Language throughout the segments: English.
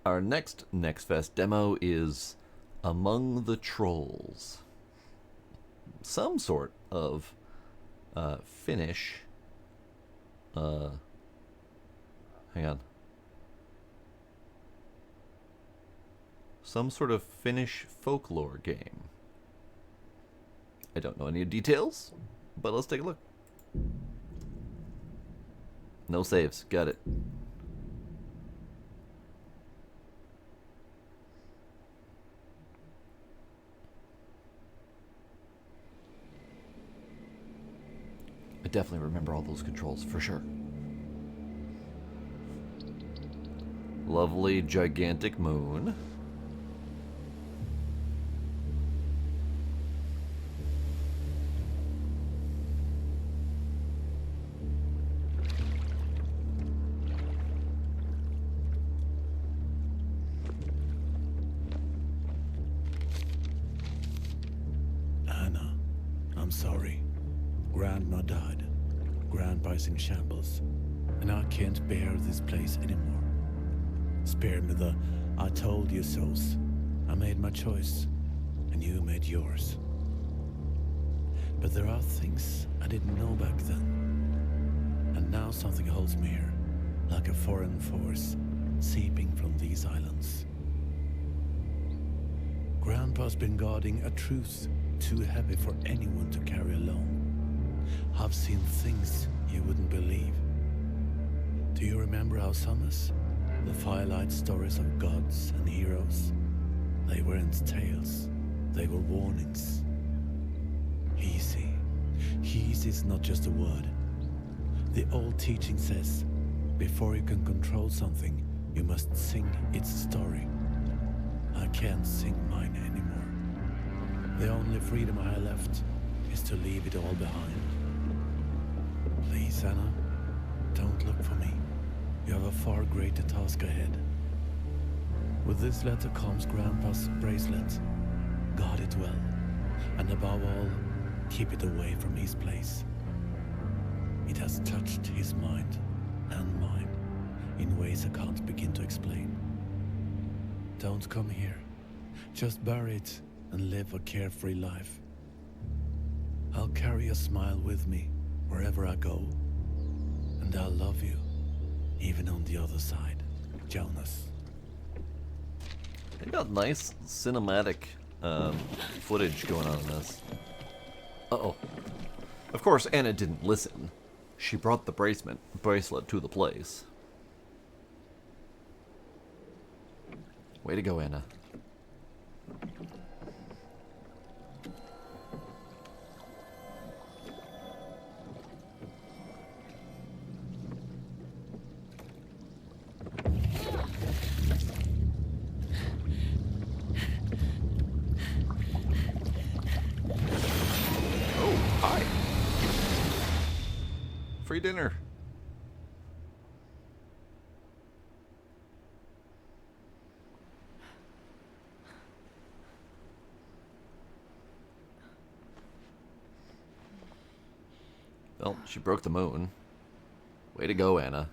Our next Fest demo is Among the Trolls. Some sort of Finnish. Hang on. Some sort of Finnish folklore game. I don't know any details, but let's take a look. No saves. Got it. I definitely remember all those controls, for sure. Lovely, gigantic moon. Anna, I'm sorry. Grandma died. Grandpa's in shambles. And I can't bear this place anymore. Spare me the I told you so's. I made my choice, and you made yours. But there are things I didn't know back then. And now something holds me here, like a foreign force seeping from these islands. Grandpa's been guarding a truth too heavy for anyone to carry alone. I've seen things you wouldn't believe. Do you remember our summers? The firelight stories of gods and heroes? They weren't tales, they were warnings. Easy. Easy is not just a word. The old teaching says, before you can control something, you must sing its story. I can't sing mine anymore. The only freedom I have left is to leave it all behind. Please, Anna, don't look for me. You have a far greater task ahead. With this letter comes Grandpa's bracelet. Guard it well, and above all, keep it away from his place. It has touched his mind and mine in ways I can't begin to explain. Don't come here. Just bury it and live a carefree life. I'll carry a smile with me wherever I go, and I'll love you, even on the other side, Jonas. They got nice cinematic footage going on in this. Uh-oh. Of course, Anna didn't listen. She brought the bracelet to the place. Way to go, Anna. Oh, hi. Free dinner. Well, she broke the moon. Way to go, Anna.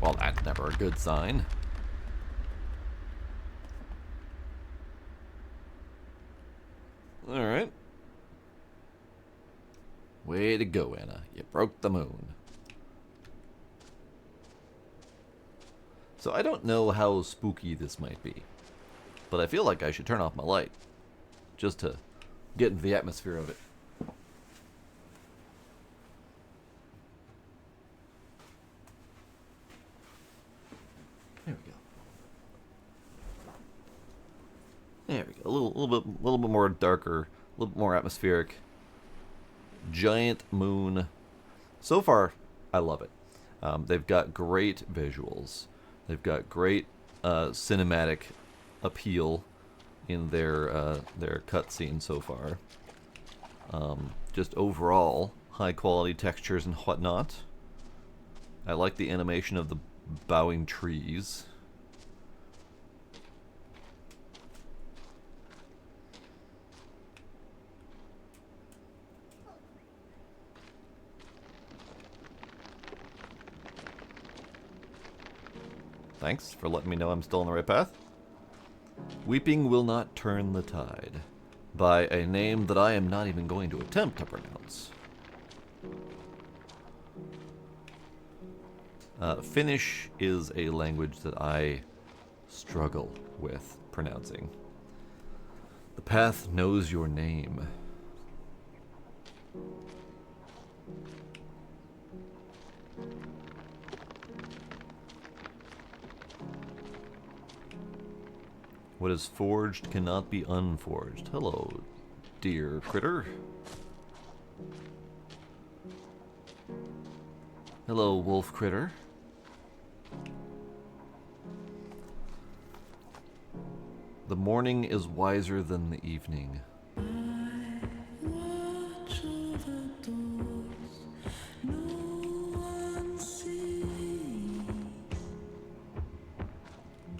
Well, that's never a good sign. Alright. Way to go, Anna. You broke the moon. So I don't know how spooky this might be, but I feel like I should turn off my light just to get into the atmosphere of it. There we go. There we go. A little bit more darker, a little bit more atmospheric. Giant moon. So far, I love it. They've got great visuals. They've got great cinematic appeal in their cutscene so far. Just overall high quality textures and whatnot. I like the animation of the bowing trees. Thanks for letting me know I'm still on the right path. Weeping will not turn the tide. By a name that I am not even going to attempt to pronounce. Finnish is a language that I struggle with pronouncing. The path knows your name. What is forged cannot be unforged. Hello, dear critter. Hello, wolf critter. The morning is wiser than the evening.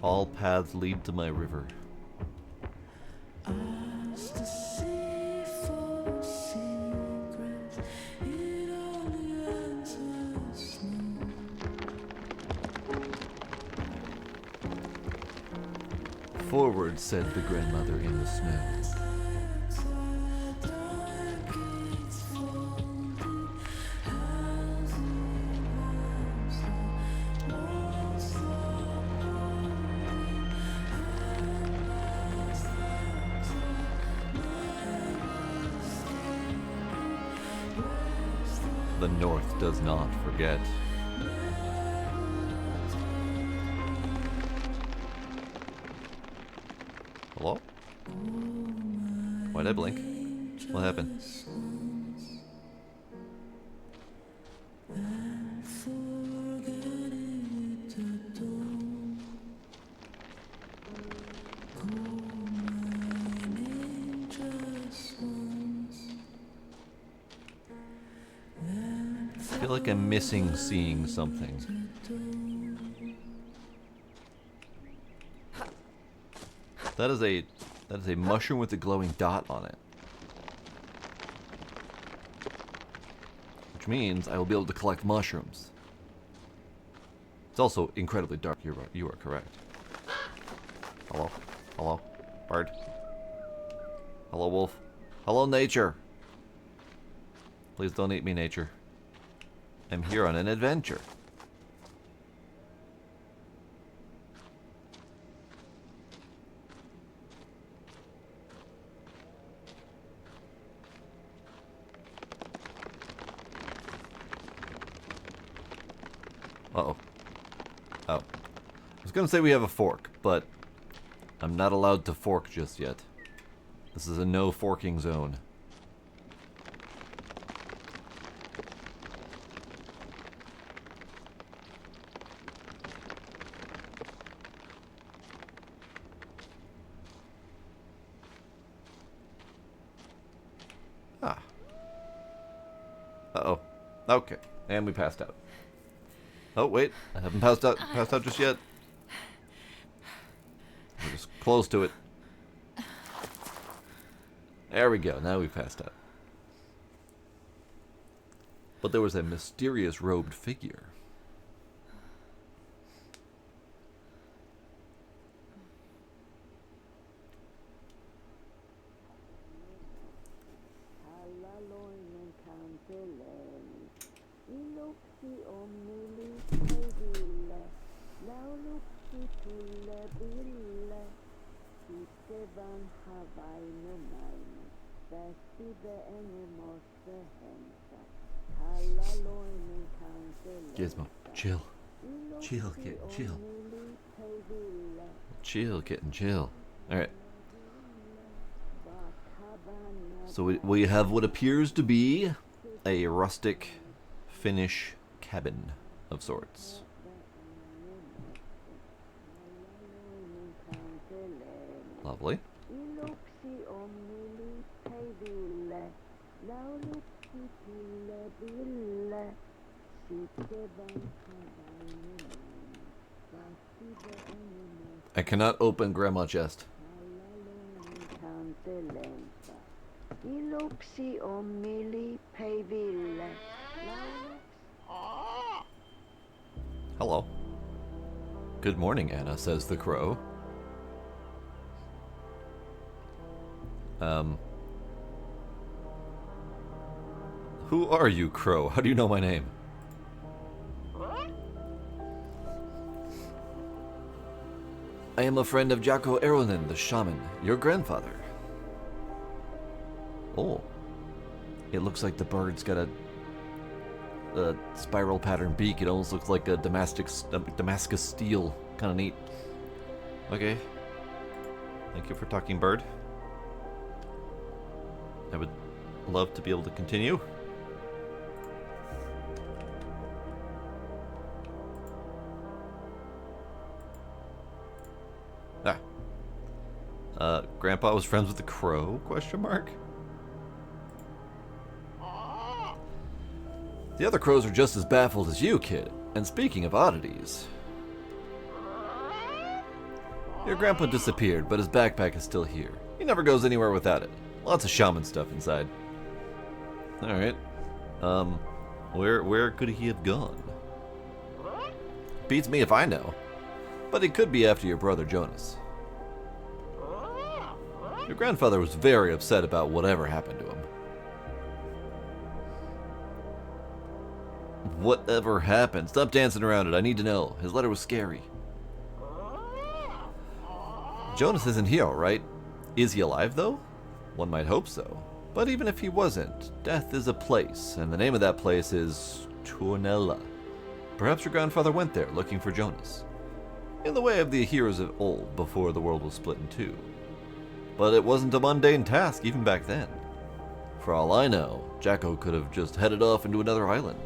All paths lead to my river. Forward, said the grandmother in the snow. The North does not forget. Hello? Why'd I blink? What happened? I feel like I'm missing seeing something. That is a mushroom with a glowing dot on it. Which means I will be able to collect mushrooms. It's also incredibly dark. You are correct. Hello? Hello? Bird? Hello, wolf? Hello, nature? Please don't eat me, nature. I'm here on an adventure. Uh-oh. Oh. I was gonna say we have a fork, but I'm not allowed to fork just yet. This is a no forking zone. Ah. Uh-oh. Okay. And we passed out. Oh, wait. I haven't passed out just yet. We're just close to it. There we go. Now we passed out. But there was a mysterious robed figure. Gizmo, chill. Chill, kitten, chill. Chill, kitten, chill. Alright. So we have what appears to be a rustic Finnish cabin of sorts. Lovely. I cannot open Grandma chest. Hello. Good morning, Anna, says the crow. Who are you, crow? How do you know my name? I am a friend of Jacko Eronen, the shaman, your grandfather. Oh. It looks like the bird's got a spiral pattern beak. It almost looks like a Damascus steel. Kind of neat. Okay. Thank you for talking, bird. I would love to be able to continue. Grandpa was friends with the crow? Question mark. The other crows are just as baffled as you, kid. And speaking of oddities, your grandpa disappeared, but his backpack is still here. He never goes anywhere without it. Lots of shaman stuff inside. All right. Where could he have gone? Beats me if I know. But it could be after your brother Jonas. Your grandfather was very upset about whatever happened to him. Whatever happened? Stop dancing around it. I need to know. His letter was scary. Jonas isn't here, right? Is he alive, though? One might hope so. But even if he wasn't, death is a place, and the name of that place is Tuonela. Perhaps your grandfather went there looking for Jonas. In the way of the heroes of old, before the world was split in two. But it wasn't a mundane task even back then. For all I know, Jacko could have just headed off into another island.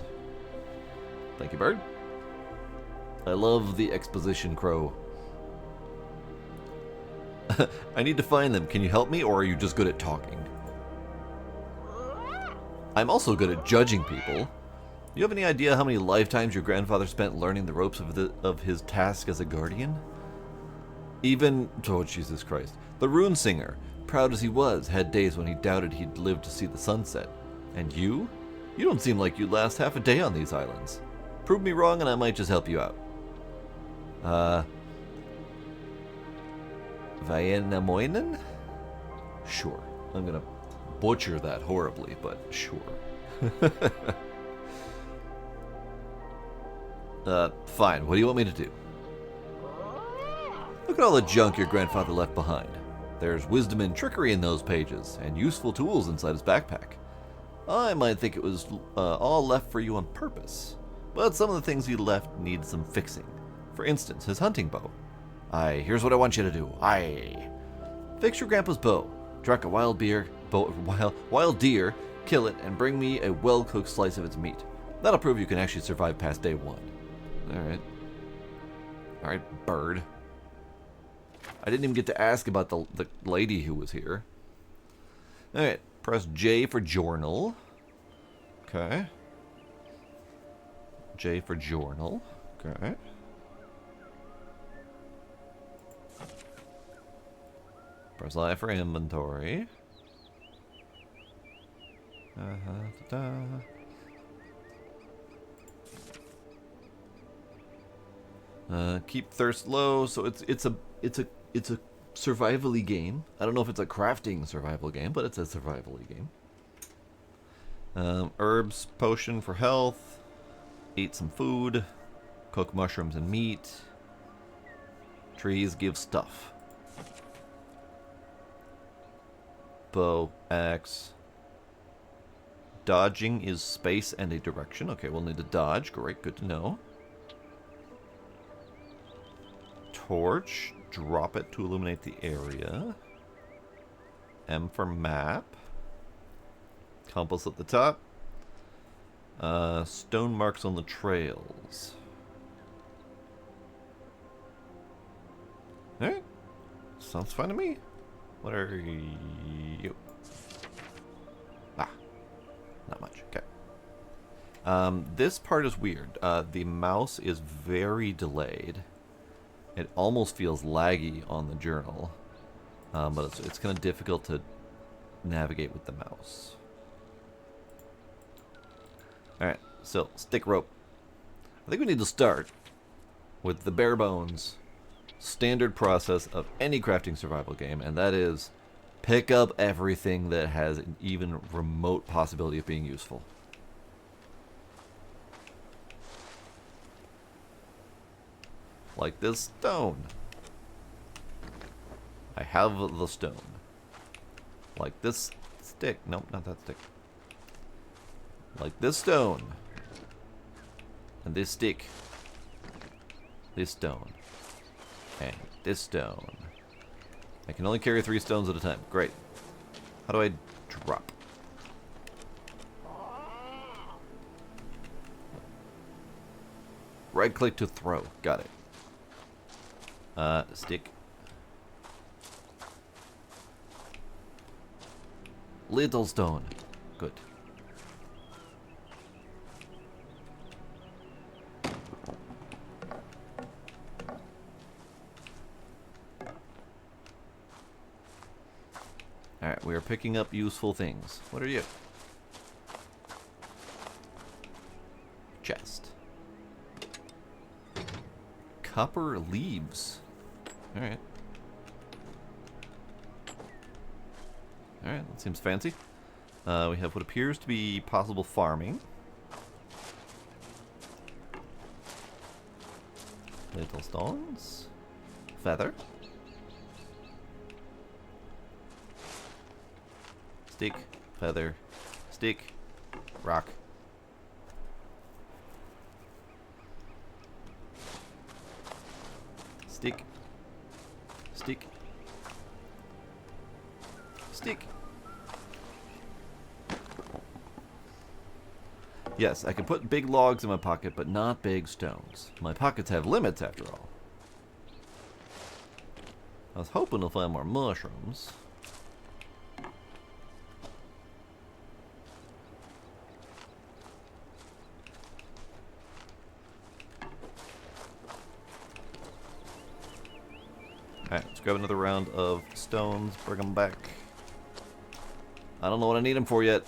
Thank you, bird. I love the exposition, crow. I need to find them. Can you help me, or are you just good at talking? I'm also good at judging people. Do you have any idea how many lifetimes your grandfather spent learning the ropes of his task as a guardian? Even, oh Jesus Christ, the rune singer, proud as he was, had days when he doubted he'd live to see the sunset. And you? You don't seem like you'd last half a day on these islands. Prove me wrong and I might just help you out. Vainamoinen? Sure. I'm gonna butcher that horribly, but sure. Fine. What do you want me to do? Look at all the junk your grandfather left behind. There's wisdom and trickery in those pages, and useful tools inside his backpack. I might think it was all left for you on purpose, but some of the things he left need some fixing. For instance, his hunting bow. Here's what I want you to do. Fix your grandpa's bow. Track a wild deer, kill it, and bring me a well-cooked slice of its meat. That'll prove you can actually survive past day one. Alright, bird. I didn't even get to ask about the lady who was here. Alright, press J for journal. Okay. J for journal. Okay. Press I for inventory. Keep thirst low. So it's a survival-y game. I don't know if it's a crafting survival game, but it's a survival-y game. Herbs, potion for health. Eat some food. Cook mushrooms and meat. Trees give stuff. Bow, axe. Dodging is space and a direction. Okay, we'll need to dodge. Great, good to know. Torch. Drop it to illuminate the area. M for map. Compass at the top. Stone marks on the trails. Alright. Sounds fine to me. What are you? Not much. Okay. This part is weird. The mouse is very delayed. It almost feels laggy on the journal, but it's kind of difficult to navigate with the mouse. Alright, so stick rope. I think we need to start with the bare bones standard process of any crafting survival game, and that is pick up everything that has an even remote possibility of being useful. Like this stone. I have the stone. Like this stick. Nope, not that stick. Like this stone. And this stick. This stone. And this stone. I can only carry 3 stones at a time. Great. How do I drop? Right click to throw. Got it. Stick. Little stone. Good. Alright, we are picking up useful things. What are you? Chest. Copper leaves. Alright. Alright, that seems fancy. We have what appears to be possible farming. Little stones. Feather. Stick. Feather. Stick. Rock. Stick. Stick. Stick. Yes, I can put big logs in my pocket, but not big stones. My pockets have limits, after all. I was hoping to find more mushrooms. Alright, let's grab another round of stones, bring them back. I don't know what I need them for yet,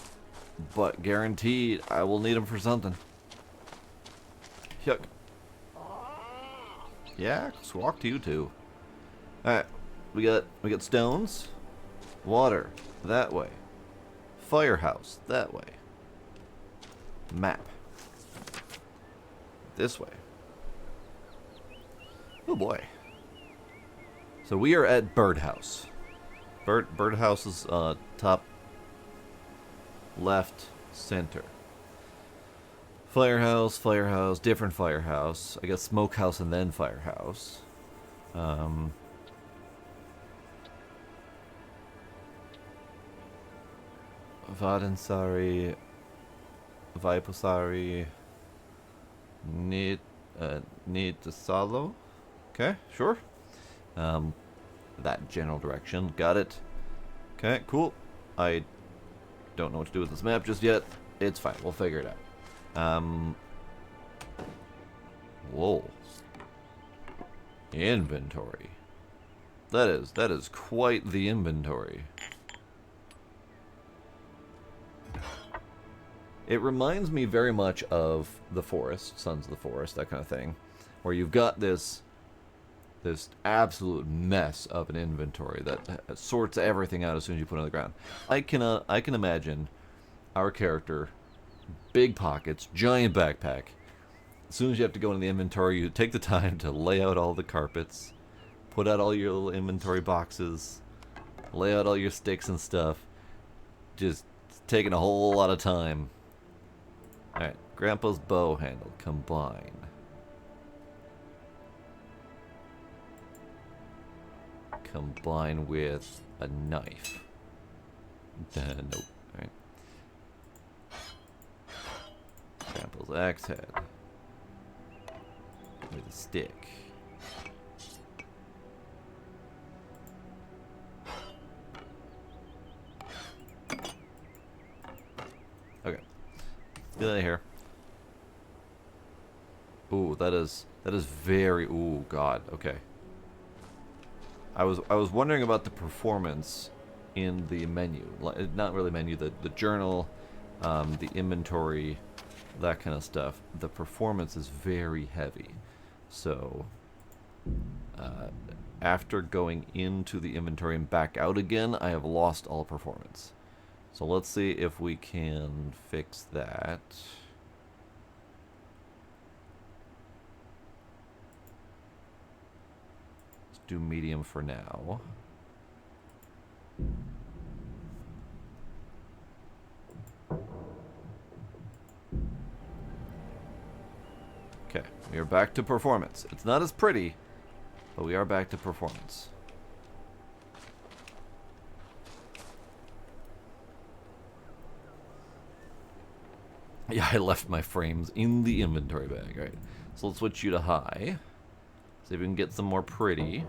but guaranteed I will need them for something. Yuck. Yeah, squawk to you too. Alright, we got stones, water, that way. Firehouse, that way. Map. This way. Oh boy. So we are at Birdhouse. Birdhouse is top left center. Firehouse, different firehouse. I guess smokehouse and then firehouse. Vadansari, Vaipusari, Nitasalo. Okay, sure. That general direction. Got it. Okay, cool. I don't know what to do with this map just yet. It's fine. We'll figure it out. Whoa. Inventory. That is quite the inventory. It reminds me very much of The Forest, Sons of the Forest, that kind of thing, where you've got this absolute mess of an inventory that sorts everything out as soon as you put it on the ground. I can imagine our character, big pockets, giant backpack. As soon as you have to go into the inventory, you take the time to lay out all the carpets, put out all your little inventory boxes, lay out all your sticks and stuff. Just taking a whole lot of time. Alright, Grandpa's bow handle, combine. Combine with a knife. Nope. Alright. Grandpa's axe head. With a stick. Okay. Get out of here. Ooh, that is very. Ooh, God. Okay. I was wondering about the performance in the menu. Not really menu, the journal, the inventory, that kind of stuff. The performance is very heavy. So after going into the inventory and back out again, I have lost all performance. So let's see if we can fix that. Let's do medium for now. Okay, we are back to performance. It's not as pretty, but we are back to performance. Yeah, I left my frames in the inventory bag. All right, so let's switch you to high. See if we can get some more pretty.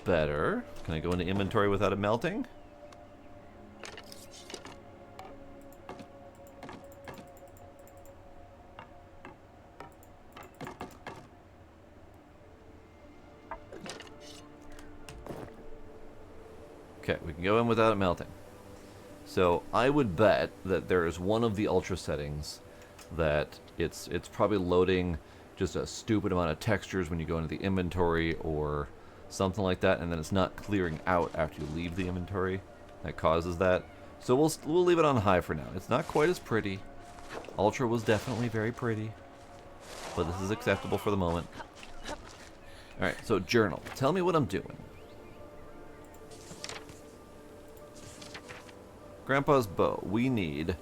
Better. Can I go into inventory without it melting? Okay, we can go in without it melting. So I would bet that there is one of the ultra settings that it's probably loading just a stupid amount of textures when you go into the inventory or something like that, and then it's not clearing out after you leave the inventory. That causes that. So we'll leave it on high for now. It's not quite as pretty. Ultra was definitely very pretty, but this is acceptable for the moment. All right, so journal. Tell me what I'm doing. Grandpa's bow. We need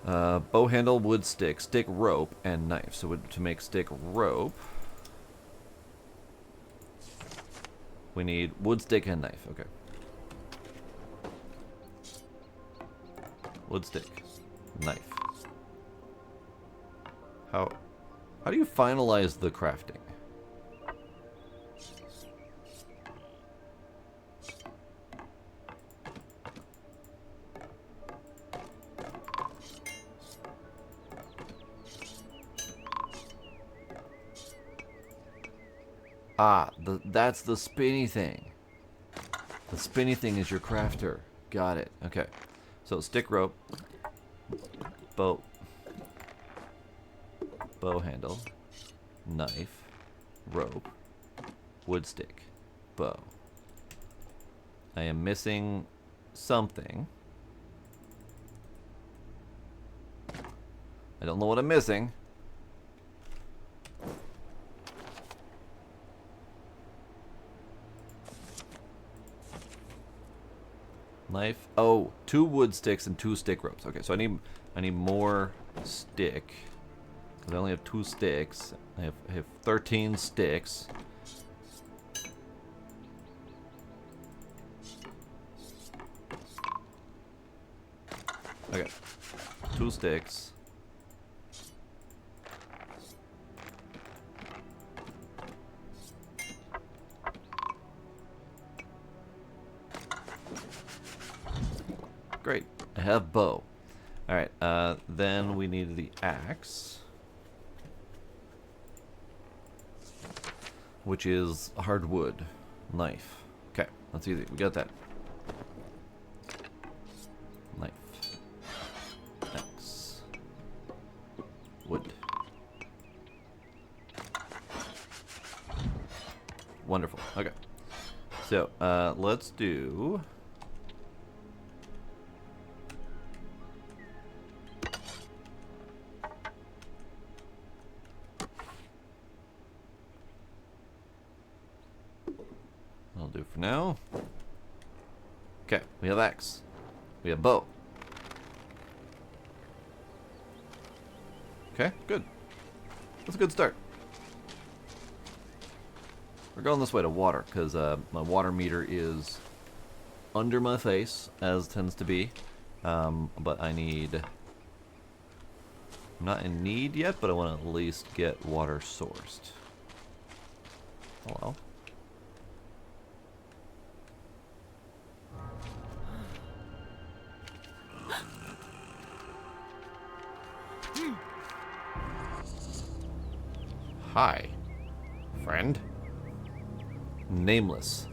bow handle, wood stick, stick rope, and knife. So to make stick rope, we need wood stick and knife. Okay. Wood stick, knife. How do you finalize the crafting? Ah, that's the spinny thing. The spinny thing is your crafter. Got it. Okay. So stick rope, bow handle, knife, rope, wood stick, bow. I am missing something. I don't know what I'm missing. Knife. Oh, 2 wood sticks and 2 stick ropes. Okay, so I need more stick. Because I only have 2 sticks. I have 13 sticks. Okay. 2 sticks. Great. I have bow. Alright, then we need the axe, which is hardwood. Knife. Okay, that's easy. We got that. Knife. Axe. Wood. Wonderful. Okay. So, let's do... I'll do for now. Okay, we have axe. We have bow. Okay, good. That's a good start. We're going this way to water, because my water meter is under my face, as tends to be. But I need... I'm not in need yet, but I want to at least get water sourced. Hello? Hi, friend. Nameless.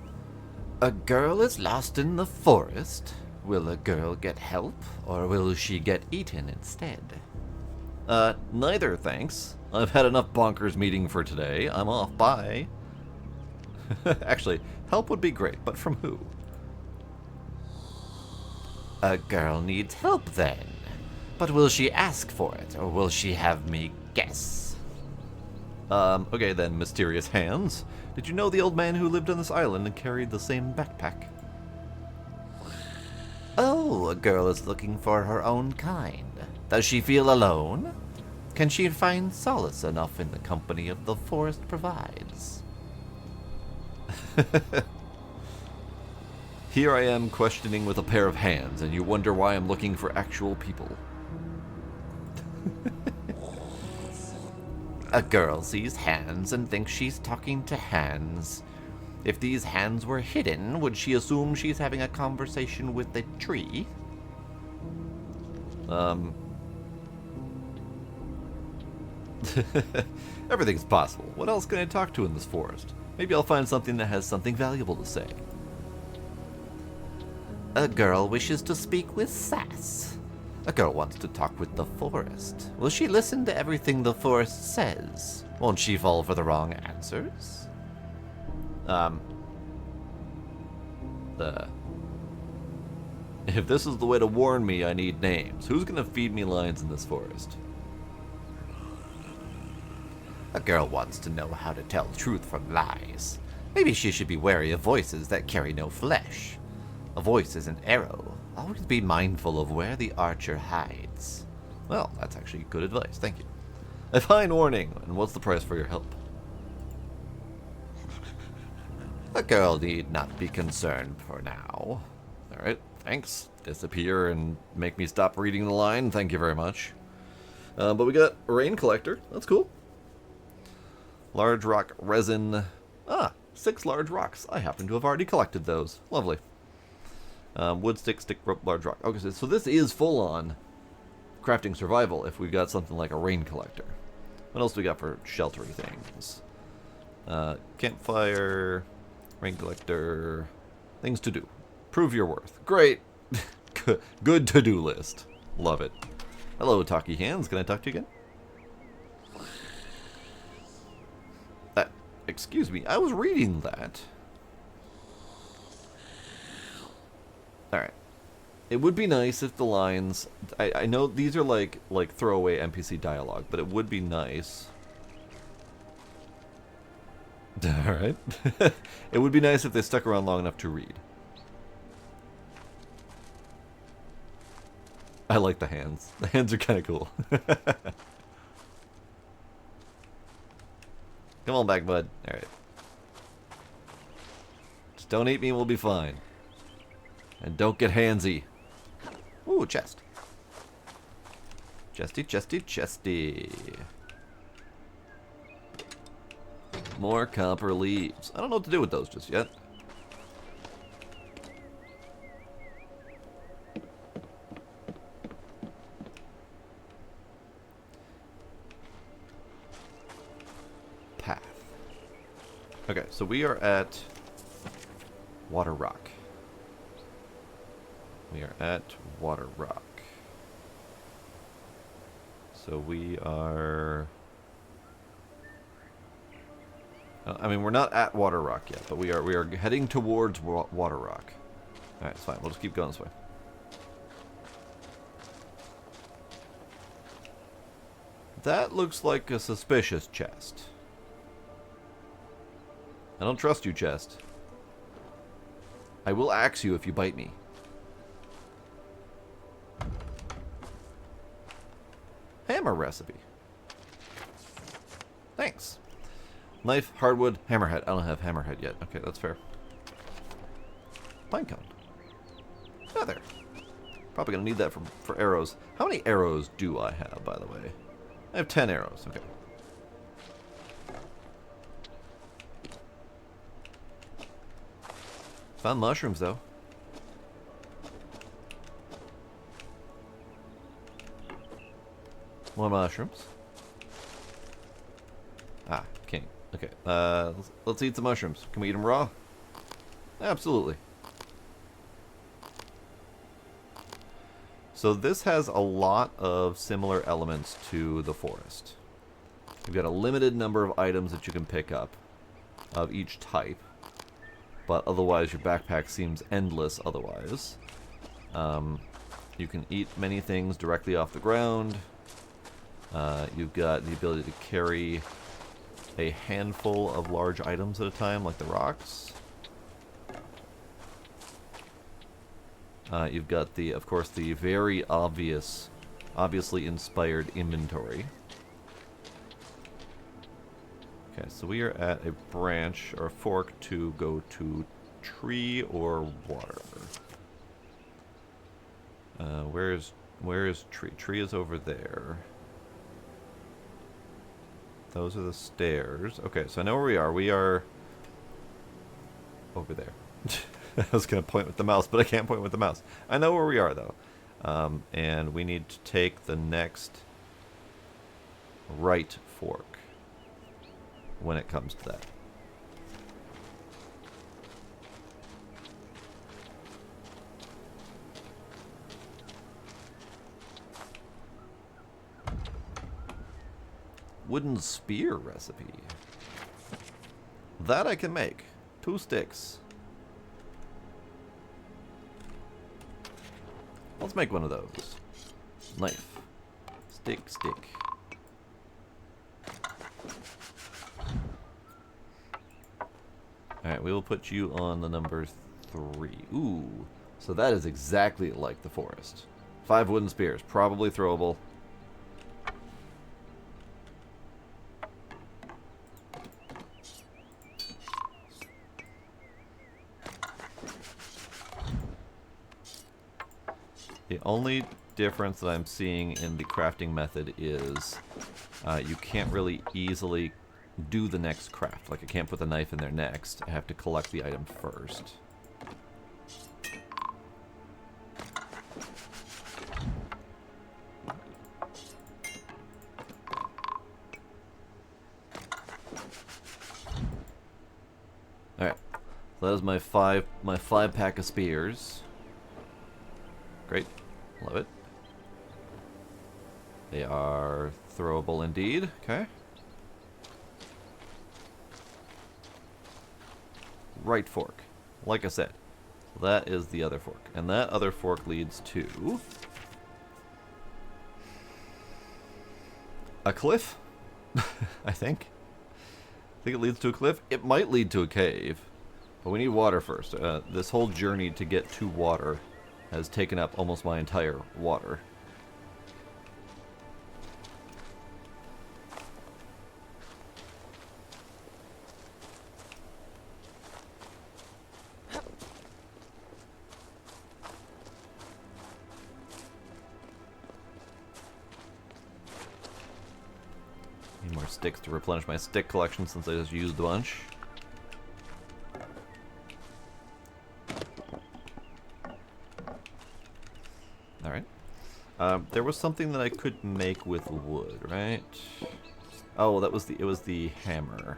A girl is lost in the forest. Will a girl get help, or will she get eaten instead? Neither, thanks. I've had enough bonkers meeting for today. I'm off, bye. Actually, help would be great, but from who? A girl needs help then. But will she ask for it, or will she have me guess? Okay then, mysterious hands. Did you know the old man who lived on this island and carried the same backpack? Oh, a girl is looking for her own kind. Does she feel alone? Can she find solace enough in the company of the forest provides? Here I am questioning with a pair of hands, and you wonder why I'm looking for actual people. A girl sees hands and thinks she's talking to hands. If these hands were hidden, would she assume she's having a conversation with a tree? Everything's possible. What else can I talk to in this forest? Maybe I'll find something that has something valuable to say. A girl wishes to speak with Sass. A girl wants to talk with the forest. Will she listen to everything the forest says? Won't she fall for the wrong answers? If this is the way to warn me, I need names. Who's gonna feed me lines in this forest? A girl wants to know how to tell truth from lies. Maybe she should be wary of voices that carry no flesh. A voice is an arrow. Always be mindful of where the archer hides. Well, that's actually good advice. Thank you. A fine warning. And what's the price for your help? A girl need not be concerned for now. Alright, thanks. Disappear and make me stop reading the line. Thank you very much. But we got a rain collector. That's cool. Large rock resin. 6 large rocks. I happen to have already collected those. Lovely. Wood, stick, rope, large rock. Okay, so this is full-on crafting survival if we've got something like a rain collector. What else do we got for sheltery things? Campfire, rain collector, things to do. Prove your worth. Great. Good to-do list. Love it. Hello, talky hands. Can I talk to you again? Excuse me, I was reading that. Alright. It would be nice if the lines... I know these are like throwaway NPC dialogue, but it would be nice... Alright. It would be nice if they stuck around long enough to read. I like the hands. The hands are kind of cool. Come on back, bud. Alright. Just don't eat me and we'll be fine. And don't get handsy. Ooh, chest. Chesty, chesty, chesty. More copper leaves. I don't know what to do with those just yet. Path. Okay, so we are at Water Rock. We are at Water Rock. So we are... I mean, we're not at Water Rock yet, but we are heading towards Water Rock. Alright, it's fine. We'll just keep going this way. That looks like a suspicious chest. I don't trust you, chest. I will axe you if you bite me. Hammer recipe. Thanks. Knife, hardwood, hammerhead. I don't have hammerhead yet. Okay, that's fair. Pinecone. Feather. Probably gonna need that for arrows. How many arrows do I have, by the way? I have 10 arrows. Okay. Found mushrooms, though. More mushrooms. Ah, can't. Okay. Let's eat some mushrooms. Can we eat them raw? Absolutely. So this has a lot of similar elements to the forest. You've got a limited number of items that you can pick up of each type, but otherwise your backpack seems endless otherwise. You can eat many things directly off the ground. You've got the ability to carry a handful of large items at a time, like the rocks. You've got of course, the very obviously inspired inventory. Okay, so we are at a branch or a fork to go to tree or water. Where is tree? Tree is over there. Those are the stairs. Okay, so I know where we are. We are over there. I was going to point with the mouse, but I can't point with the mouse. I know where we are, though. And we need to take the next right fork when it comes to that. Wooden spear recipe. That I can make. 2 sticks. Let's make one of those. Knife. Stick. Alright, we will put you on the number 3. Ooh. So that is exactly like the forest. 5 wooden spears. Probably throwable. The only difference that I'm seeing in the crafting method is you can't really easily do the next craft. Like, I can't put the knife in there next. I have to collect the item first. Alright. So that is my five pack of spears. Great. Love it. They are throwable indeed. Okay. Right fork. Like I said, that is the other fork. And that other fork leads to a cliff, I think. I think it leads to a cliff. It might lead to a cave, but we need water first. This whole journey to get to water has taken up almost my entire water. Need more sticks to replenish my stick collection since I just used a bunch. Alright. There was something that I could make with wood, right? Oh, it was the hammer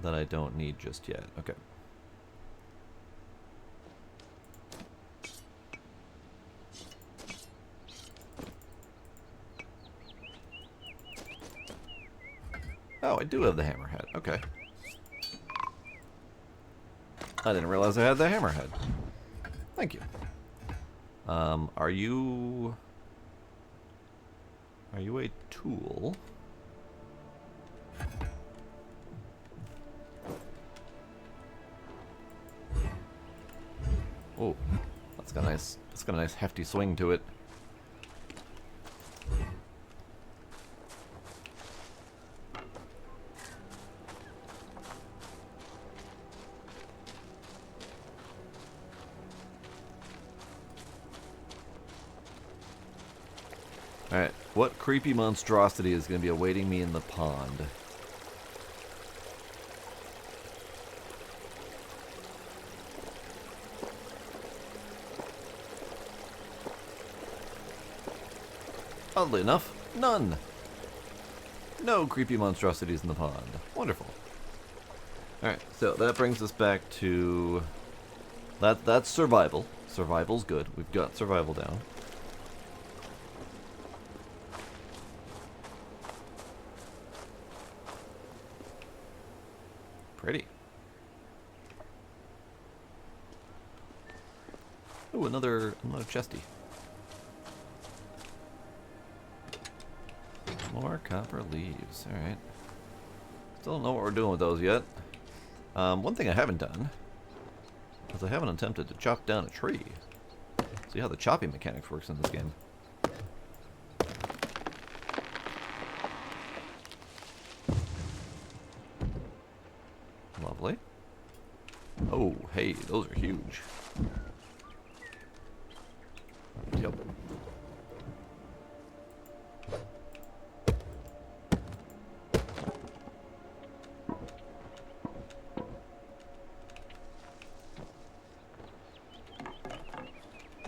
that I don't need just yet. Okay. Oh, I do have the hammerhead. Okay. I didn't realize I had the hammerhead. Thank you. Are you a tool? Oh, that's got a nice hefty swing to it. Alright, what creepy monstrosity is going to be awaiting me in the pond? Oddly enough, none. No creepy monstrosities in the pond. Wonderful. Alright, so that brings us back to... That's survival. Survival's good. We've got survival down. Pretty. Ooh, another chesty. More copper leaves. Alright. Still don't know what we're doing with those yet. One thing I haven't done is I haven't attempted to chop down a tree. See how the chopping mechanics works in this game. Lovely. Oh, hey, those are huge. Yep.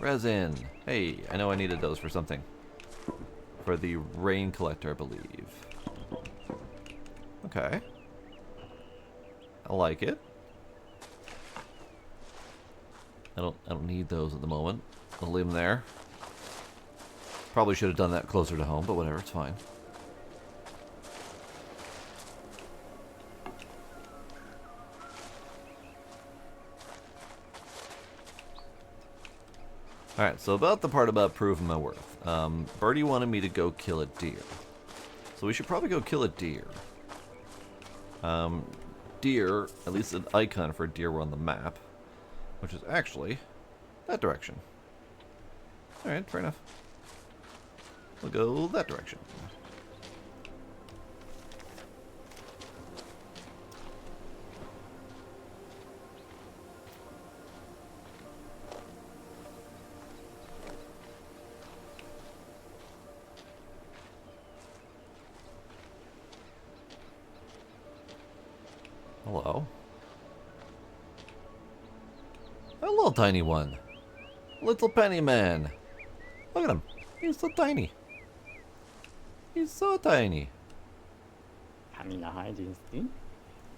Resin. Hey, I know I needed those for something. For the rain collector, I believe. Okay. I like it. I don't need those at the moment. I'll leave them there. Probably should have done that closer to home, but whatever, it's fine. Alright, so about the part about proving my worth. Birdie wanted me to go kill a deer. So we should probably go kill a deer. Deer, at least an icon for a deer on the map, which is actually that direction. Alright, fair enough. We'll go that direction. Hello. Hello, tiny one. Little penny man. Look at him. He's so tiny. He's so tiny.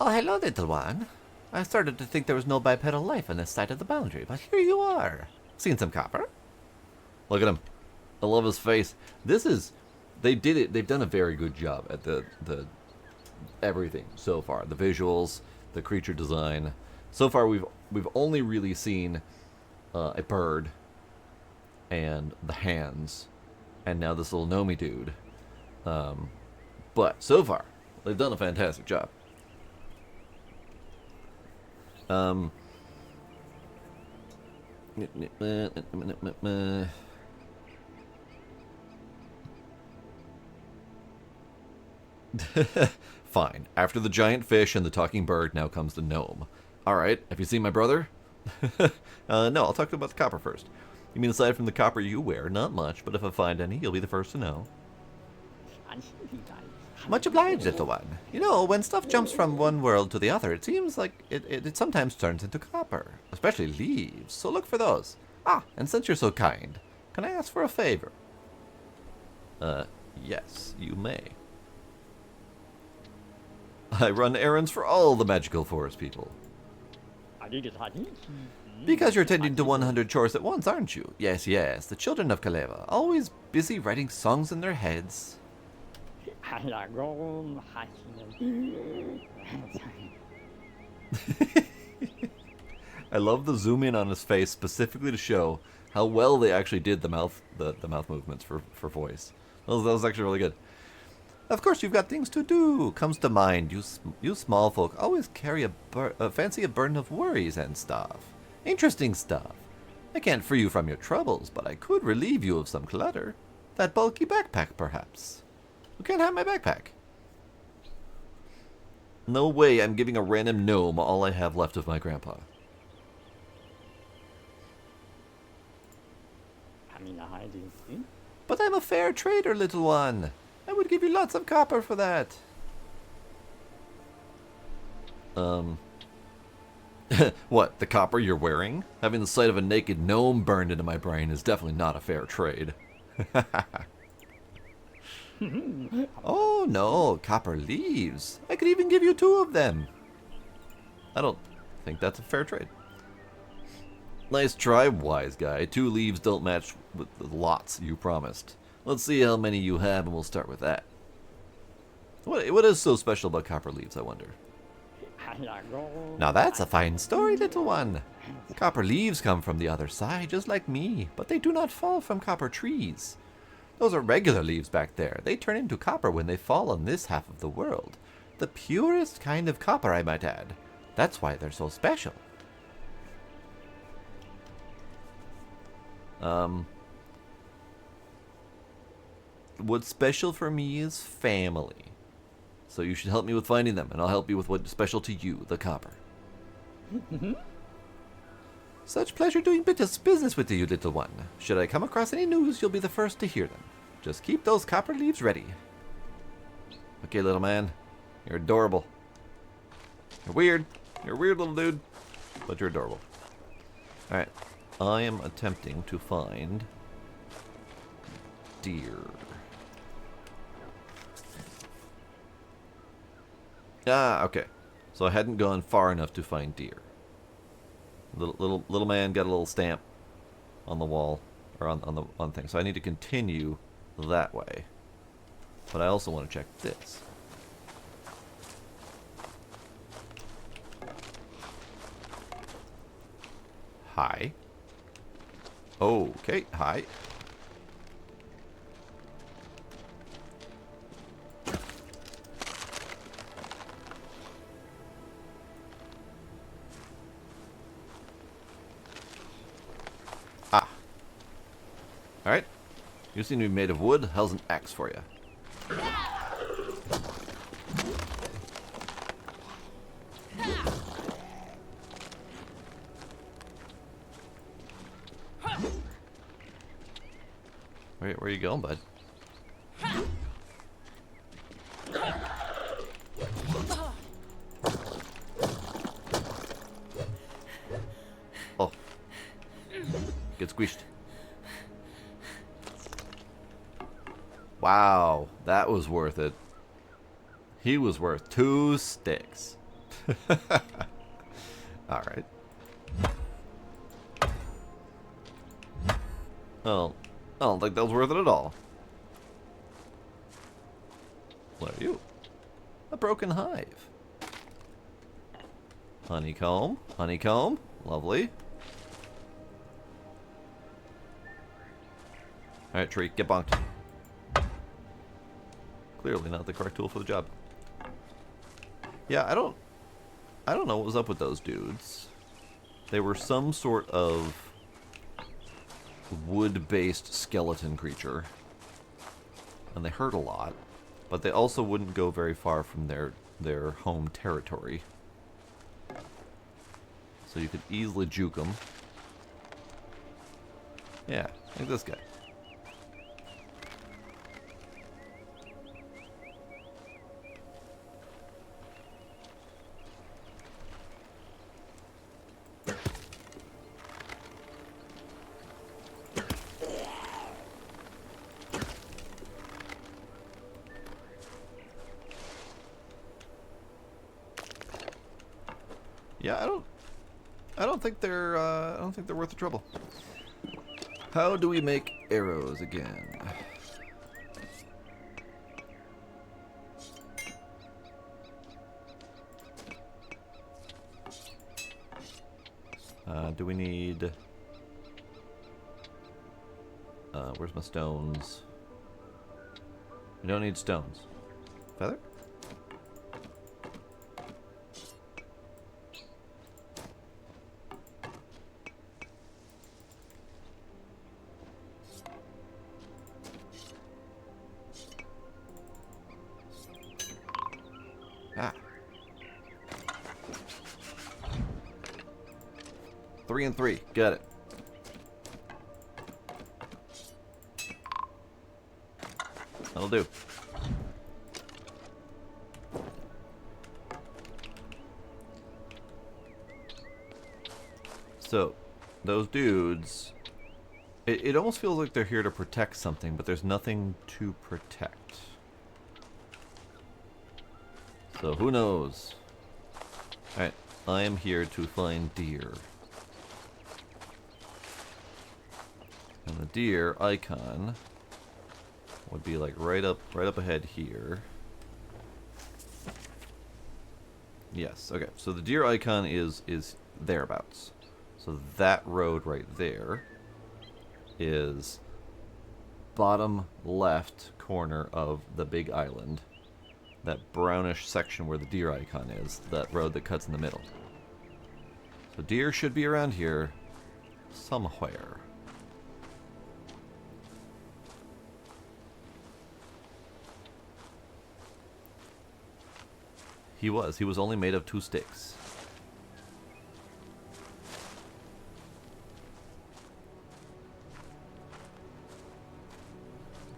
Oh, hello, little one. I started to think there was no bipedal life on this side of the boundary, but here you are. Seen some copper? Look at him. I love his face. This is... They did it. They've done a very good job at the everything so far. The visuals, the creature design. So far, we've only really seen a bird and the hands, and now this little Nomi dude. But so far, they've done a fantastic job. Fine. After the giant fish and the talking bird, now comes the gnome. Alright, have you seen my brother? No, I'll talk about the copper first. You mean aside from the copper you wear? Not much, but if I find any, you'll be the first to know. Much obliged, little one. You know, when stuff jumps from one world to the other, it seems like it sometimes turns into copper. Especially leaves, so look for those. Ah, and since you're so kind, can I ask for a favor? Yes, you may. I run errands for all the magical forest people. Because you're tending to 100 chores at once, aren't you? Yes, yes, the children of Kaleva, always busy writing songs in their heads. I love the zoom in on his face specifically to show how well they actually did the mouth movements for voice. That was actually really good. Of course, you've got things to do. Comes to mind, you small folk always carry fancy a burden of worries and stuff. Interesting stuff. I can't free you from your troubles, but I could relieve you of some clutter. That bulky backpack, perhaps. You can't have my backpack. No way I'm giving a random gnome all I have left of my grandpa. But I'm a fair trader, little one. I would give you lots of copper for that. What, the copper you're wearing? Having the sight of a naked gnome burned into my brain is definitely not a fair trade. Oh no, copper leaves. I could even give you 2 of them. I don't think that's a fair trade. Nice try, wise guy. 2 leaves don't match with the lots you promised. Let's see how many you have, and we'll start with that. What is so special about copper leaves, I wonder? Now that's a fine story, little one. Copper leaves come from the other side, just like me, but they do not fall from copper trees. Those are regular leaves back there. They turn into copper when they fall on this half of the world. The purest kind of copper, I might add. That's why they're so special. What's special for me is family. So you should help me with finding them, and I'll help you with what's special to you, the copper. Such pleasure doing business with you, little one. Should I come across any news, you'll be the first to hear them. Just keep those copper leaves ready. Okay, little man. You're adorable. You're weird. You're a weird little dude, but you're adorable. Alright. I am attempting to find deer. Ah, okay. So I hadn't gone far enough to find deer. Little man got a little stamp on the wall, or on the thing. So I need to continue that way. But I also want to check this. Hi. Okay, hi. Ah. Alright. You seem to be made of wood. How's an axe for you? Where are you going, bud? Oh. Get squished. Wow, that was worth it. He was worth 2 sticks. Alright. Well, I don't think that was worth it at all. What are you? A broken hive. Honeycomb. Honeycomb. Lovely. Alright, tree, get bonked. Clearly not the correct tool for the job. Yeah, I don't know what was up with those dudes. They were some sort of wood-based skeleton creature. And they hurt a lot. But they also wouldn't go very far from their home territory. So you could easily juke them. Yeah, like this guy. Yeah, I don't think they're worth the trouble. How do we make arrows again? Do we need... where's my stones? We don't need stones. Feather? Ah. 3 and 3. Got it. That'll do. So, those dudes It almost feels like they're here to protect something, but there's nothing to protect. So who knows? Alright, I am here to find deer. And the deer icon would be like right up ahead here. Yes, okay. So the deer icon is thereabouts. So that road right there is bottom left corner of the big island. That brownish section where the deer icon is, that road that cuts in the middle. So deer should be around here somewhere. He was only made of 2 sticks.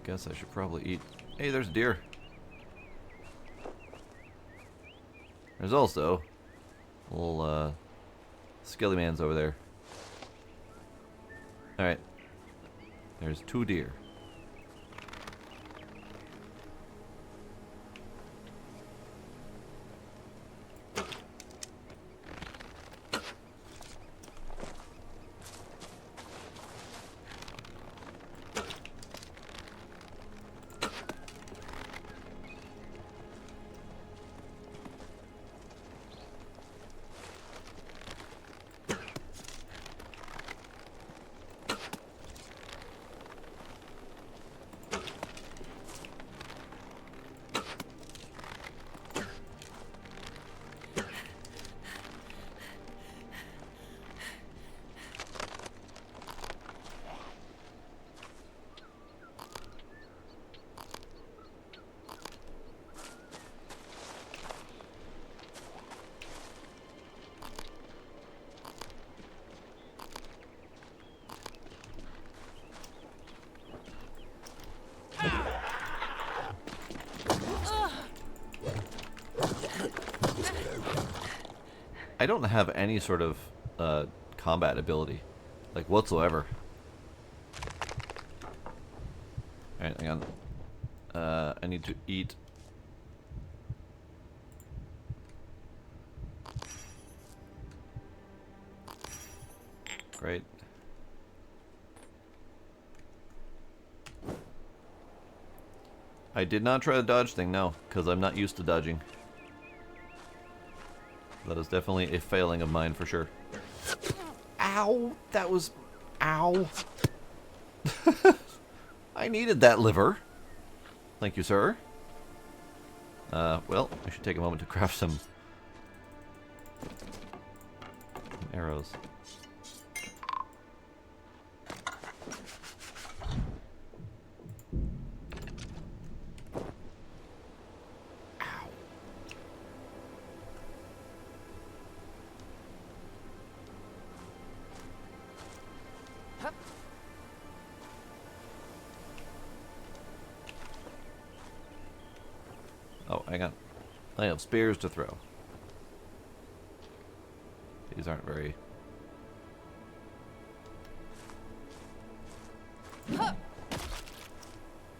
Guess I should probably eat. Hey, there's a deer. There's also little skelly mans over there. Alright. There's 2 deer. I don't have any sort of combat ability, like whatsoever. Alright, hang on. I need to eat. Great. I did not try the dodge thing, no, because I'm not used to dodging. That is definitely a failing of mine for sure. Ow! That was... Ow! I needed that liver. Thank you, sir. Well, I should take a moment to craft some arrows. Oh, hang on. I have spears to throw. These aren't very...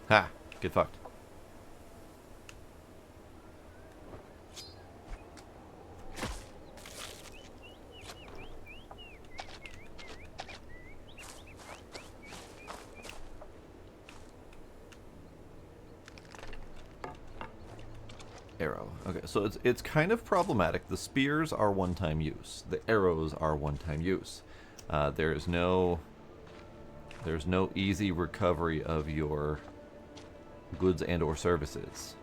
Ha! Get fucked. Arrow. Okay, so it's kind of problematic. The spears are one-time use. The arrows are one-time use. There's no easy recovery of your goods and or services.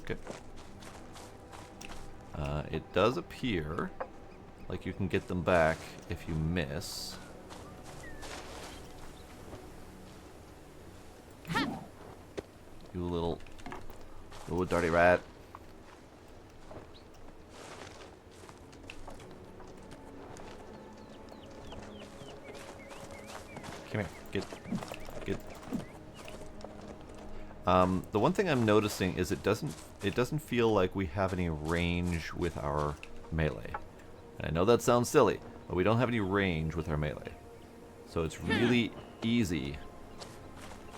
Okay. It does appear like you can get them back if you miss. You little dirty rat. Come here. Get. The one thing I'm noticing is it doesn't feel like we have any range with our melee. And I know that sounds silly, but we don't have any range with our melee. So it's really easy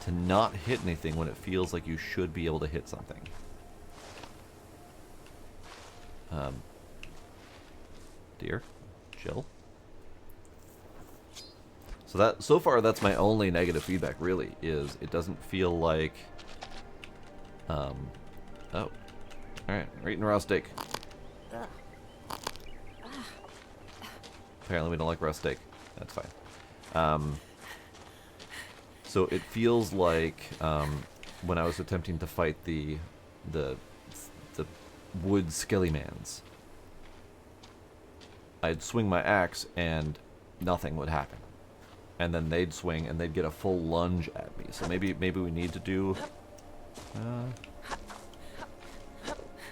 to not hit anything when it feels like you should be able to hit something. Dear, chill. So far that's my only negative feedback really, is it doesn't feel like oh. Alright, we're eating raw steak. Apparently we don't like raw steak. That's fine. So it feels like when I was attempting to fight the wood skellymans, I'd swing my axe and nothing would happen. And then they'd swing and they'd get a full lunge at me. So maybe we need to do...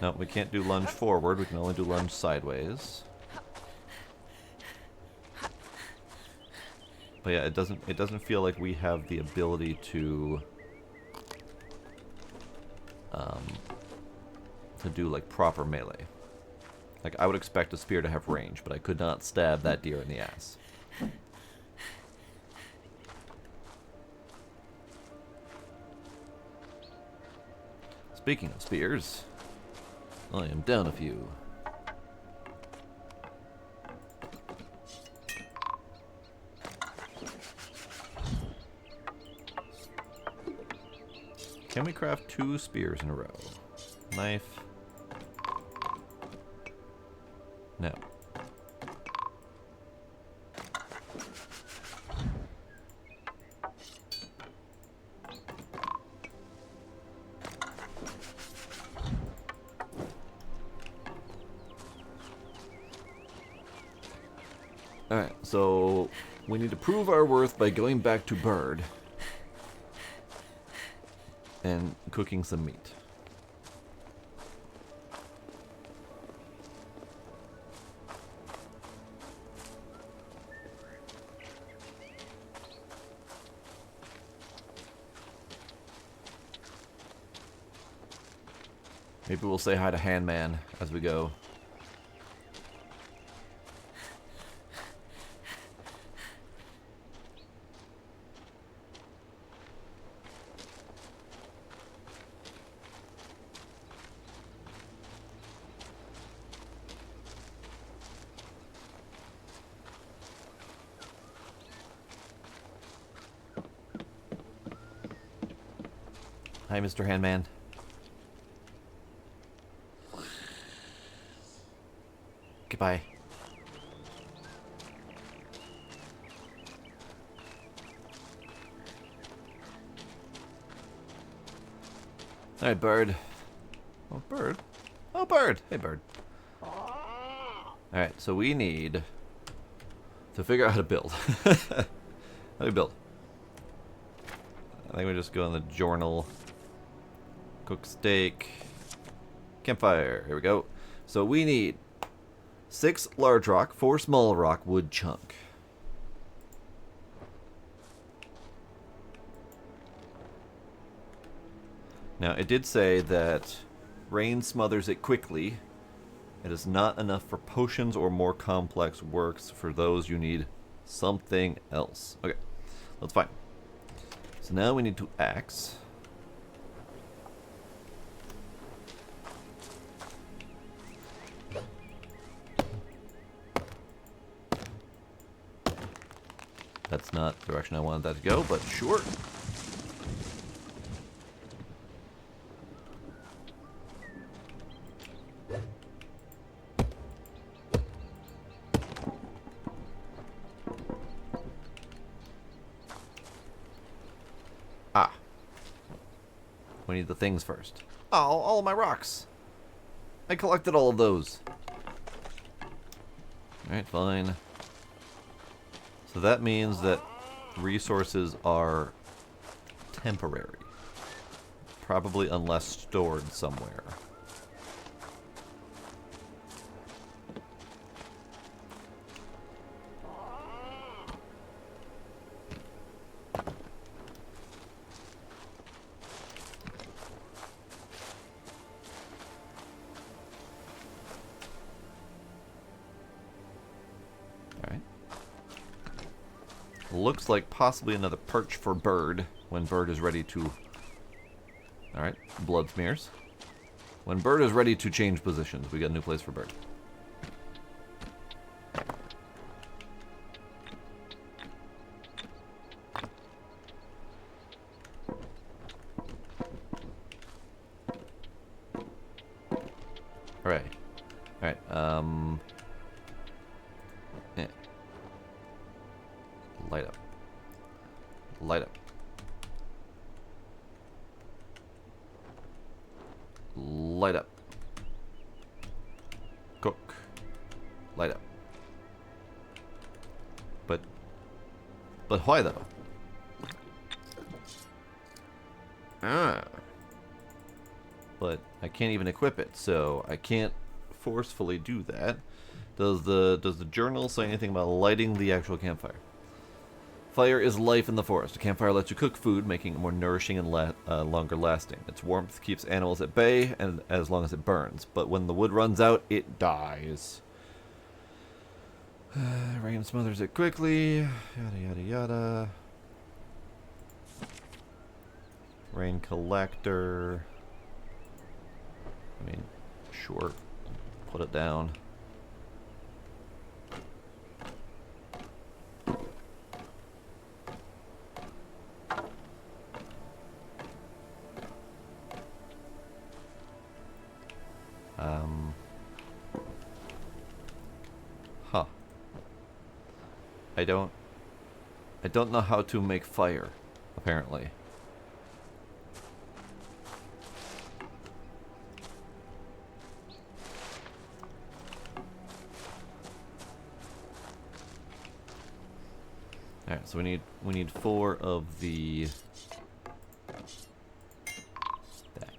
no, we can't do lunge forward. We can only do lunge sideways. But yeah, it doesn't feel like we have the ability to do like proper melee. Like I would expect a spear to have range, but I could not stab that deer in the ass. Speaking of spears, I am down a few. Can we craft 2 spears in a row? Knife. No. Alright, so we need to prove our worth by going back to Bird and cooking some meat. Maybe we'll say hi to Handman as we go. Hi, Mr. Handman. Goodbye. Alright, Bird. Oh, Bird. Oh, Bird. Hey, Bird. Alright, so we need to figure out how to build. How do we build? I think we just go in the journal. Cook steak. Campfire. Here we go. So we need 6 large rock, 4 small rock, wood chunk. Now, it did say that rain smothers it quickly. It is not enough for potions or more complex works. For those, you need something else. Okay, that's fine. So now we need to axe. That's not the direction I wanted that to go, but sure. Ah. We need the things first. Oh, all of my rocks. I collected all of those. Alright, fine. So that means that resources are temporary. Probably unless stored somewhere. Looks like possibly another perch for Bird when Bird is ready to... Alright, blood smears. When Bird is ready to change positions, we got a new place for Bird. Alright. Alright, yeah. Light up. Light up. Light up. Cook. Light up. But why though? But I can't even equip it, so I can't forcefully do that. Does the journal say anything about lighting the actual campfire? Fire is life in the forest. A campfire lets you cook food, making it more nourishing and longer lasting. Its warmth keeps animals at bay, and as long as it burns. But when the wood runs out, it dies. Rain smothers it quickly. Yada yada yada. Rain collector. I mean, sure. Put it down. Huh. I don't know how to make fire, apparently. Alright, so we need 4 of the stack.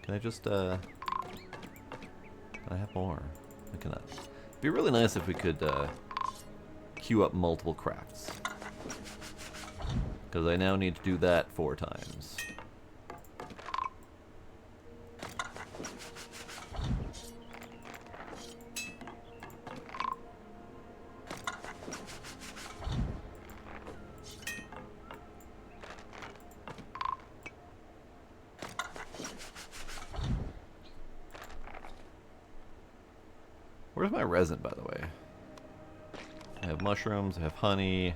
Can I just can I have more? I cannot. It'd be really nice if we could queue up multiple crafts. Because I now need to do that 4 times. Where's my resin, by the way? I have mushrooms, I have honey,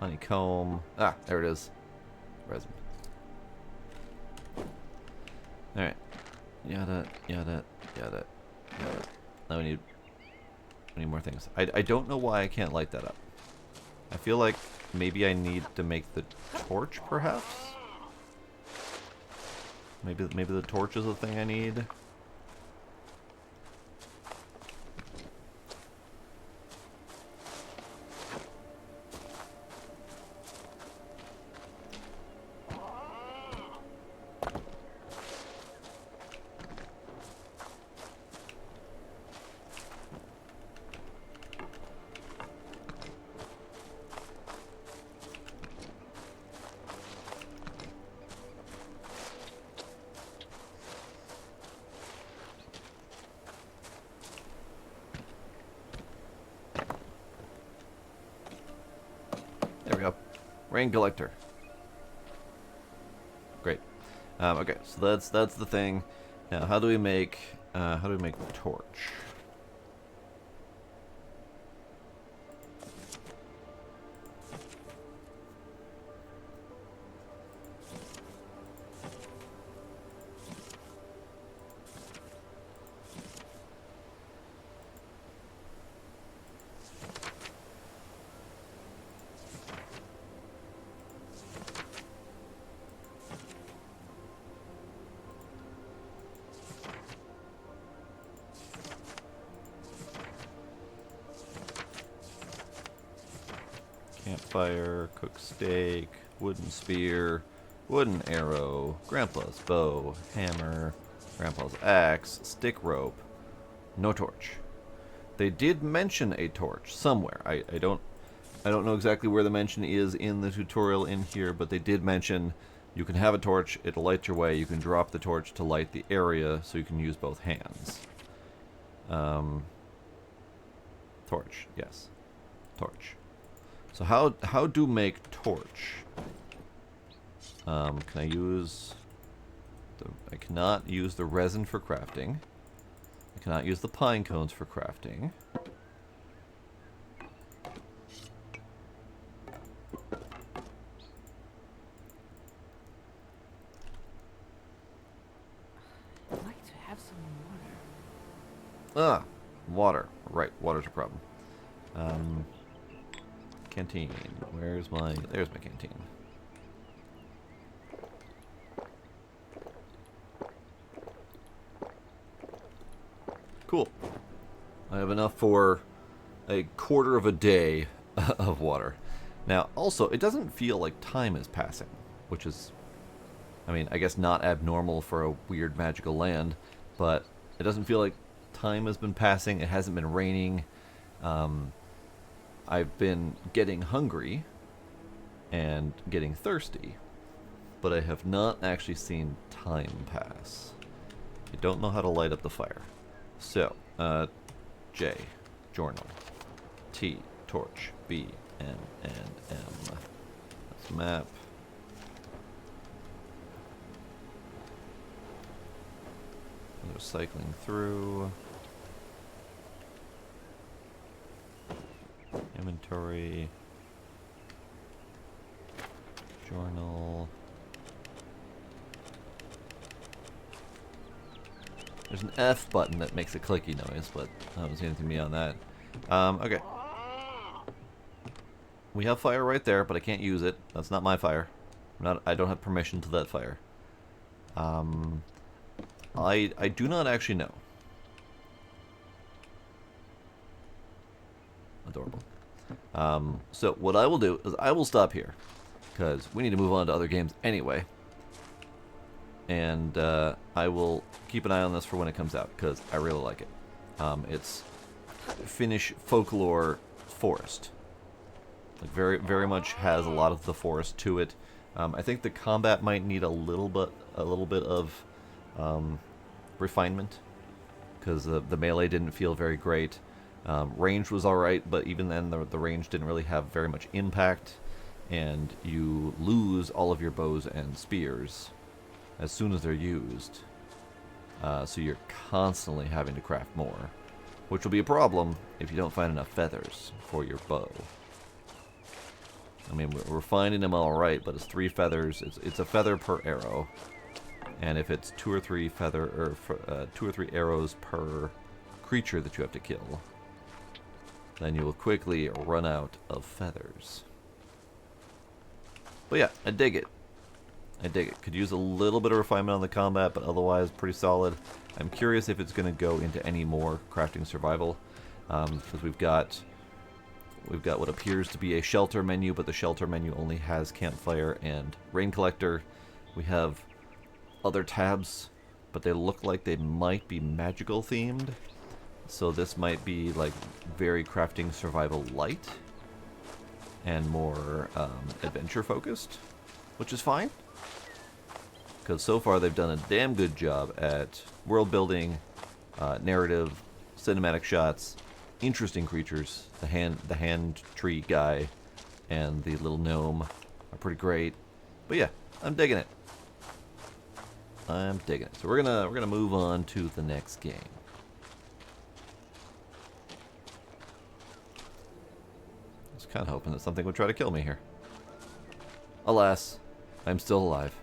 honeycomb. Ah, there it is. Resin. Alright. Yada, yada, yada, yada. Now we need more things. I don't know why I can't light that up. I feel like maybe I need to make the torch, perhaps? Maybe the torch is the thing I need. There we go. Rain collector. Great. Okay, so that's the thing. Now, how do we make the torch? Campfire, cook steak, wooden spear, wooden arrow, grandpa's bow, hammer, grandpa's axe, stick rope, no torch. They did mention a torch somewhere. I don't know exactly where the mention is in the tutorial in here, but they did mention you can have a torch, it'll light your way, you can drop the torch to light the area so you can use both hands. Torch, yes. Torch. So how do make torch? Can I use I cannot use the resin for crafting. I cannot use the pine cones for crafting. I'd like to have some water. Ah, water. Right, water's a problem. Canteen. There's my canteen. Cool. I have enough for a quarter of a day of water. Now, also, it doesn't feel like time is passing, which is, I mean, I guess not abnormal for a weird magical land, but it doesn't feel like time has been passing. It hasn't been raining. I've been getting hungry and getting thirsty, but I have not actually seen time pass. I don't know how to light up the fire. So, J, journal. T, torch. B, N, and M. That's map. We're cycling through. Inventory. Journal. There's an F button that makes a clicky noise, but I don't see anything beyond that. Okay. We have fire right there, but I can't use it. That's not my fire. I don't have permission to that fire. I do not actually know. Adorable. So what I will do is I will stop here, because we need to move on to other games anyway. And I will keep an eye on this for when it comes out, because I really like it. It's Finnish folklore forest. Like very much has a lot of the forest to it. I think the combat might need a little bit of refinement, because the melee didn't feel very great. Range was alright, but even then the range didn't really have very much impact, and you lose all of your bows and spears as soon as they're used. So you're constantly having to craft more, which will be a problem if you don't find enough feathers for your bow. I mean, we're finding them all right, but it's 3 feathers. It's a feather per arrow, and if it's 2 or 3 arrows per creature that you have to kill, then you will quickly run out of feathers. But yeah, I dig it. I dig it. Could use a little bit of refinement on the combat, but otherwise pretty solid. I'm curious if it's going to go into any more crafting survival, because we've got what appears to be a shelter menu, but the shelter menu only has campfire and rain collector. We have other tabs, but they look like they might be magical themed. So this might be like very crafting survival light and more adventure focused, which is fine. Because so far they've done a damn good job at world building, narrative, cinematic shots, interesting creatures. The hand tree guy and the little gnome are pretty great. But yeah, I'm digging it. I'm digging it. So we're gonna move on to the next game. I was kind of hoping that something would try to kill me here. Alas, I'm still alive.